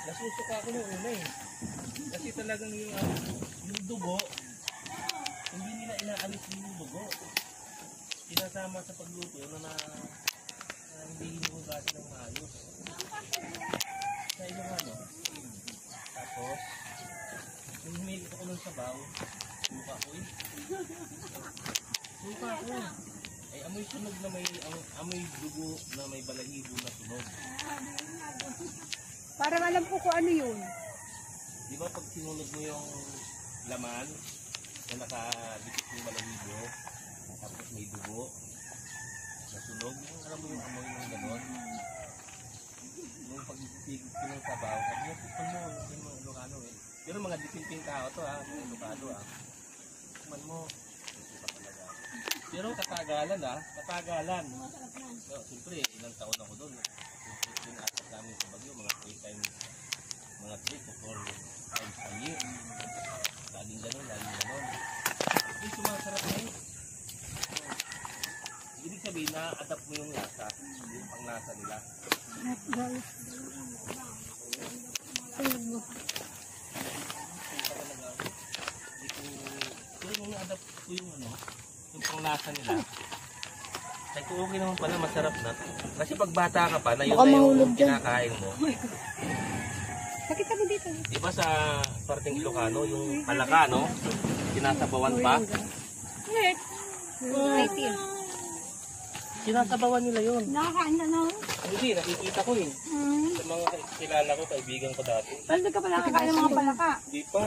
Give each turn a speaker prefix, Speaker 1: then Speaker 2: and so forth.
Speaker 1: Nasusuka ako nung una eh. Kasi talagang yung dugo, hindi nila inaalis yung dugo. Sinasama sa pagluto na hindi hinuhugasan ng maayos. Sa ilang ano. Tapos, yung humigit ako ng sabaw, suka ko eh. Suka ko. Ay amoy sunog na may, amoy dugo na may balahibo na sunog.
Speaker 2: Parang alam ko kung ano yun.
Speaker 1: Di ba pag sinunod mo yung laman na nakadikit yung balahibo, tapos may dugo, nasunog, alam mo yung amoy ng ganon? Yung pag-tigit ko ng sabaw, sabi niya, tikman mo, yung mga Ilocano eh. Pero mga disiping tao to ha, mga Ilocano ha. Tikman mo, suka talaga. Pero katagalan ha, katagalan. So, siyempre, ilang taon ako doon. Yung atas namin sa Bagyo, mga 3 times, mga 3 to 4 times a year. Laging ganon, laging ganon. Yung sumasarap na yun. Ibig sabihin na adapt mo yung lasa, yung panglasa nila. Pero nung na-adapt ko yung ano, yung panglasa nila, ay kung okay naman pala, masarap na. Kasi pag bata ka pa, na yun na yung kinakain mo.
Speaker 2: Nakita mo dito.
Speaker 1: Diba sa parteng Ilocano, yung palaka, no? Sinasabawan pa. Sinasabawan nila yun.
Speaker 2: Nakakain na no?
Speaker 1: Hindi, nakikita ko eh. Sa mga kilala ko, kaibigan ko dati.
Speaker 2: Pwede ka pala kakain ng mga palaka.
Speaker 1: Hindi pa.